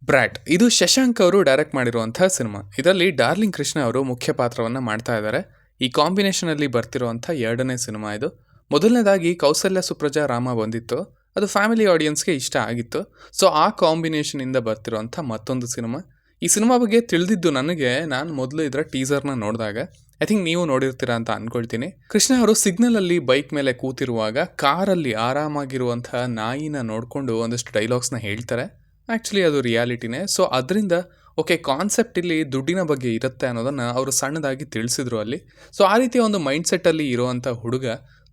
Brat ಇದು ಶಶಾಂಕ್ ಅವರು direct ಮಾಡಿರುವಂತಹ ಸಿನಿಮಾ. ಇದರಲ್ಲಿ ಡಾರ್ಲಿಂಗ್ ಕೃಷ್ಣ ಅವರು ಮುಖ್ಯ ಪಾತ್ರವನ್ನು ಮಾಡ್ತಾ ಇದ್ದಾರೆ. ಈ ಕಾಂಬಿನೇಷನ್ ಅಲ್ಲಿ ಬರ್ತಿರುವಂಥ ಎರಡನೇ ಸಿನಿಮಾ ಇದು. ಮೊದಲನೇದಾಗಿ ಕೌಸಲ್ಯ ಸುಪ್ರಜಾ ರಾಮ ಬಂದಿತ್ತು, ಅದು ಫ್ಯಾಮಿಲಿ ಆಡಿಯನ್ಸ್ಗೆ ಇಷ್ಟ ಆಗಿತ್ತು. ಸೊ ಆ ಕಾಂಬಿನೇಷನ್ ಇಂದ ಬರ್ತಿರುವಂಥ ಮತ್ತೊಂದು ಸಿನಿಮಾ. ಈ ಸಿನಿಮಾ ಬಗ್ಗೆ ತಿಳಿದಿದ್ದು ನಾನು ಮೊದಲು ಇದರ ಟೀಸರ್ನ ನೋಡಿದಾಗ, ಐ ಥಿಂಕ್ ನೀವು ನೋಡಿರ್ತೀರಾ ಅಂತ ಅನ್ಕೊಳ್ತೀನಿ. ಕೃಷ್ಣ ಅವರು ಸಿಗ್ನಲ್ ಅಲ್ಲಿ ಬೈಕ್ ಮೇಲೆ ಕೂತಿರುವಾಗ ಕಾರಲ್ಲಿ ಆರಾಮಾಗಿರುವಂತಹ ನಾಯಿನ ನೋಡಿಕೊಂಡು ಒಂದಷ್ಟು ಡೈಲಾಗ್ಸ್ನ ಹೇಳ್ತಾರೆ. ಆ್ಯಕ್ಚುಲಿ ಅದು ರಿಯಾಲಿಟಿನೇ. ಸೊ ಅದರಿಂದ ಓಕೆ, ಕಾನ್ಸೆಪ್ಟ್ ಇಲ್ಲಿ ದುಡ್ಡಿನ ಬಗ್ಗೆ ಇರುತ್ತೆ ಅನ್ನೋದನ್ನು ಅವರು ಸಣ್ಣದಾಗಿ ತಿಳಿಸಿದ್ರು ಅಲ್ಲಿ. ಸೊ ಆ ರೀತಿಯ ಒಂದು ಮೈಂಡ್ಸೆಟ್ಟಲ್ಲಿ ಇರುವಂಥ ಹುಡುಗ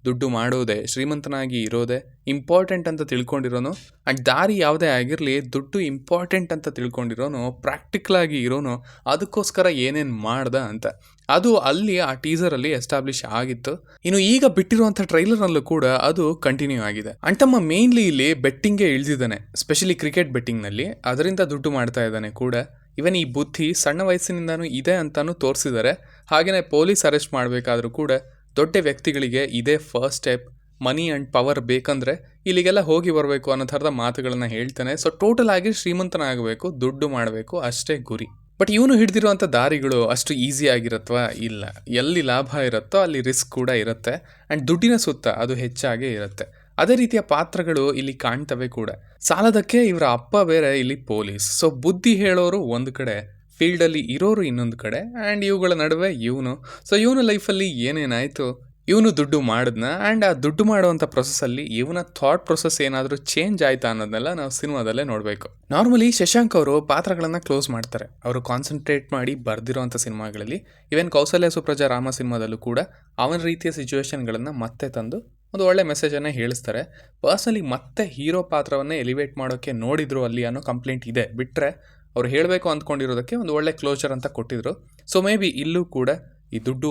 ದುಡ್ಡು ಮಾಡೋದೇ, ಶ್ರೀಮಂತನಾಗಿ ಇರೋದೇ ಇಂಪಾರ್ಟೆಂಟ್ ಅಂತ ತಿಳ್ಕೊಂಡಿರೋನು, ಆ್ಯಂಡ್ ದಾರಿ ಯಾವುದೇ ಆಗಿರಲಿ ದುಡ್ಡು ಇಂಪಾರ್ಟೆಂಟ್ ಅಂತ ತಿಳ್ಕೊಂಡಿರೋನು, ಪ್ರಾಕ್ಟಿಕಲ್ ಆಗಿ ಇರೋನು, ಅದಕ್ಕೋಸ್ಕರ ಏನೇನು ಮಾಡ್ದ ಅಂತ ಅದು ಅಲ್ಲಿ ಆ ಟೀಸರಲ್ಲಿ ಎಸ್ಟಾಬ್ಲಿಷ್ ಆಗಿತ್ತು. ಇನ್ನು ಈಗ ಬಿಟ್ಟಿರುವಂಥ ಟ್ರೈಲರ್ನಲ್ಲೂ ಕೂಡ ಅದು ಕಂಟಿನ್ಯೂ ಆಗಿದೆ. ಅಂಡ್ ತಮ್ಮ ಮೇನ್ಲಿ ಇಲ್ಲಿ ಬೆಟ್ಟಿಂಗ್ಗೆ ಇಳಿದಿದ್ದಾನೆ, ಸ್ಪೆಷಲಿ ಕ್ರಿಕೆಟ್ ಬೆಟ್ಟಿಂಗ್ನಲ್ಲಿ, ಅದರಿಂದ ದುಡ್ಡು ಮಾಡ್ತಾ ಇದ್ದಾನೆ ಕೂಡ. ಇವನ್ ಈ ಬುದ್ಧಿ ಸಣ್ಣ ವಯಸ್ಸಿನಿಂದನೂ ಇದೆ ಅಂತಾನು ತೋರಿಸಿದ್ದಾರೆ. ಹಾಗೆಯೇ ಪೊಲೀಸ್ ಅರೆಸ್ಟ್ ಮಾಡಬೇಕಾದ್ರೂ ಕೂಡ ದೊಡ್ಡ ವ್ಯಕ್ತಿಗಳಿಗೆ ಇದೇ first step. Money and power ಬೇಕಂದ್ರೆ ಇಲ್ಲಿಗೆಲ್ಲ ಹೋಗಿ ಬರಬೇಕು ಅನ್ನೋ ಥರದ ಮಾತುಗಳನ್ನು ಹೇಳ್ತಾನೆ. ಸೊ ಟೋಟಲ್ ಆಗಿ ಶ್ರೀಮಂತನಾಗಬೇಕು, ದುಡ್ಡು ಮಾಡಬೇಕು, ಅಷ್ಟೇ ಗುರಿ. ಬಟ್ ಇವನು ಹಿಡಿದಿರುವಂಥ ದಾರಿಗಳು ಅಷ್ಟು ಈಸಿ ಆಗಿರತ್ವಾ? ಇಲ್ಲ. ಎಲ್ಲಿ ಲಾಭ ಇರುತ್ತೋ ಅಲ್ಲಿ ರಿಸ್ಕ್ ಕೂಡ ಇರುತ್ತೆ, ಆ್ಯಂಡ್ ದುಡ್ಡಿನ ಸುತ್ತ ಅದು ಹೆಚ್ಚಾಗೇ ಇರುತ್ತೆ. ಅದೇ ರೀತಿಯ ಪಾತ್ರಗಳು ಇಲ್ಲಿ ಕಾಣ್ತವೆ ಕೂಡ. ಸಾಲದಕ್ಕೆ ಇವರ ಅಪ್ಪ ಬೇರೆ ಇಲ್ಲಿ ಪೊಲೀಸ್. ಸೊ ಬುದ್ಧಿ ಹೇಳೋರು ಒಂದು ಕಡೆ, ಫೀಲ್ಡಲ್ಲಿ ಇರೋರು ಇನ್ನೊಂದು ಕಡೆ, ಆ್ಯಂಡ್ ಇವುಗಳ ನಡುವೆ ಇವನು. ಸೊ ಇವನ ಲೈಫಲ್ಲಿ ಏನೇನಾಯಿತು, ಇವನು ದುಡ್ಡು ಮಾಡಿದ್ನ, ಆ್ಯಂಡ್ ಆ ದುಡ್ಡು ಮಾಡುವಂಥ ಪ್ರೊಸೆಸ್ಸಲ್ಲಿ ಇವನ ಥಾಟ್ ಪ್ರೊಸೆಸ್ ಏನಾದರೂ ಚೇಂಜ್ ಆಯ್ತಾ ಅನ್ನೋದನ್ನೆಲ್ಲ ನಾವು ಸಿನಿಮಾದಲ್ಲೇ ನೋಡಬೇಕು. ನಾರ್ಮಲಿ ಶಶಾಂಕ್ ಅವರು ಪಾತ್ರಗಳನ್ನು ಕ್ಲೋಸ್ ಮಾಡ್ತಾರೆ. ಅವರು ಕಾನ್ಸಂಟ್ರೇಟ್ ಮಾಡಿ ಬರೆದಿರೋವಂಥ ಸಿನಿಮಾಗಳಲ್ಲಿ, ಈವನ್ ಕೌಸಲ್ಯ ಸುಪ್ರಜಾ ರಾಮ ಸಿನಿಮಾದಲ್ಲೂ ಕೂಡ ಅವನ ರೀತಿಯ ಸಿಚುವೇಶನ್ಗಳನ್ನು ಮತ್ತೆ ತಂದು ಒಂದು ಒಳ್ಳೆ ಮೆಸೇಜನ್ನೇ ಹೇಳಿಸ್ತಾರೆ. ಪರ್ಸ್ನಲಿ ಮತ್ತೆ ಹೀರೋ ಪಾತ್ರವನ್ನೇ ಎಲಿವೇಟ್ ಮಾಡೋಕ್ಕೆ ನೋಡಿದ್ರು ಅಲ್ಲಿ ಅನ್ನೋ ಕಂಪ್ಲೇಂಟ್ ಇದೆ. ಬಿಟ್ಟರೆ ಅವ್ರು ಹೇಳಬೇಕು ಅಂದ್ಕೊಂಡಿರೋದಕ್ಕೆ ಒಂದು ಒಳ್ಳೆ ಕ್ಲೋಜರ್ ಅಂತ ಕೊಟ್ಟಿದ್ರು. ಸೊ ಮೇ ಬಿ ಇಲ್ಲೂ ಕೂಡ ಈ ದುಡ್ಡು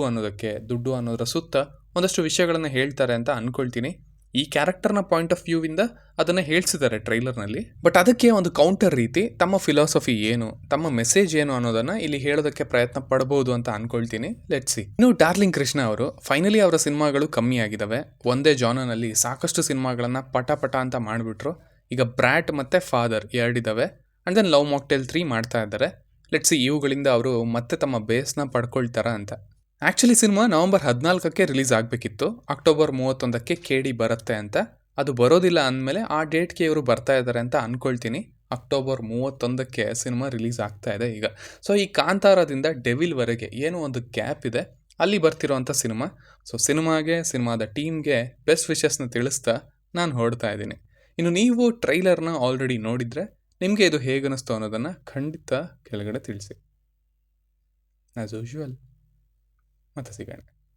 ಅನ್ನೋದರ ಸುತ್ತ ಒಂದಷ್ಟು ವಿಷಯಗಳನ್ನು ಹೇಳ್ತಾರೆ ಅಂತ ಅಂದ್ಕೊಳ್ತೀನಿ. ಈ ಕ್ಯಾರೆಕ್ಟರ್ನ ಪಾಯಿಂಟ್ ಆಫ್ ವ್ಯೂವಿಂದ ಅದನ್ನು ಹೇಳ್ಸಿದ್ದಾರೆ ಟ್ರೈಲರ್ನಲ್ಲಿ. ಬಟ್ ಅದಕ್ಕೆ ಒಂದು ಕೌಂಟರ್ ರೀತಿ ತಮ್ಮ ಫಿಲಾಸಫಿ ಏನು, ತಮ್ಮ ಮೆಸೇಜ್ ಏನು ಅನ್ನೋದನ್ನು ಇಲ್ಲಿ ಹೇಳೋದಕ್ಕೆ ಪ್ರಯತ್ನ ಪಡ್ಬೋದು ಅಂತ ಅಂದ್ಕೊಳ್ತೀನಿ. Let's see. ಇನ್ನು ಡಾರ್ಲಿಂಗ್ ಕೃಷ್ಣ ಅವರು ಫೈನಲಿ ಅವರ ಸಿನಿಮಾಗಳು ಕಮ್ಮಿ ಆಗಿದ್ದಾವೆ. ಒಂದೇ ಜಾನರ್ನಲ್ಲಿ ಸಾಕಷ್ಟು ಸಿನಿಮಾಗಳನ್ನು ಪಟ ಅಂತ ಮಾಡಿಬಿಟ್ರು. ಈಗ ಬ್ರ್ಯಾಟ್ ಮತ್ತು ಫಾದರ್ ಎರಡಿದ್ದಾವೆ, ಆ್ಯಂಡ್ ದೆನ್ ಲವ್ ಮಾಕ್ಟೇಲ್ 3 ಮಾಡ್ತಾ ಇದ್ದಾರೆ. ಲೆಟ್ಸ್ ಸಿ ಇವುಗಳಿಂದ ಅವರು ಮತ್ತೆ ತಮ್ಮ ಬೇಸ್ನ ಪಡ್ಕೊಳ್ತಾರ ಅಂತ. ಆ್ಯಕ್ಚುಲಿ ಸಿನಿಮಾ ನವಂಬರ್ 14ಕ್ಕೆ ರಿಲೀಸ್ ಆಗಬೇಕಿತ್ತು, ಅಕ್ಟೋಬರ್ 31ಕ್ಕೆ KD ಬರುತ್ತೆ ಅಂತ. ಅದು ಬರೋದಿಲ್ಲ ಅಂದಮೇಲೆ ಆ ಡೇಟ್ಗೆ ಇವರು ಬರ್ತಾ ಇದ್ದಾರೆ ಅಂತ ಅಂದ್ಕೊಳ್ತೀನಿ. ಅಕ್ಟೋಬರ್ 31ಕ್ಕೆ ಸಿನಿಮಾ ರಿಲೀಸ್ ಆಗ್ತಾ ಇದೆ ಈಗ. ಸೊ ಈ ಕಾಂತಾರದಿಂದ ಡೆವಿಲ್ವರೆಗೆ ಏನೋ ಒಂದು ಗ್ಯಾಪ್ ಇದೆ, ಅಲ್ಲಿ ಬರ್ತಿರೋವಂಥ ಸಿನಿಮಾ. ಸೊ ಸಿನಿಮಾದ ಟೀಮ್ಗೆ ಬೆಸ್ಟ್ ವಿಶಸ್ನ ತಿಳಿಸ್ತಾ ನಾನು ಹೊರಡ್ತಾ ಇದ್ದೀನಿ. ಇನ್ನು ನೀವು ಟ್ರೈಲರ್ನ ಆಲ್ರೆಡಿ ನೋಡಿದರೆ ನಿಮಗೆ ಇದು ಹೇಗೆ ಅನ್ನಿಸ್ತು ಅನ್ನೋದನ್ನು ಖಂಡಿತ ಕೆಳಗಡೆ ತಿಳಿಸಿ. ಆ್ಯಸ್ ಯೂಶುವಲ್ ಮತ್ತೆ ಸಿಗೋಣ.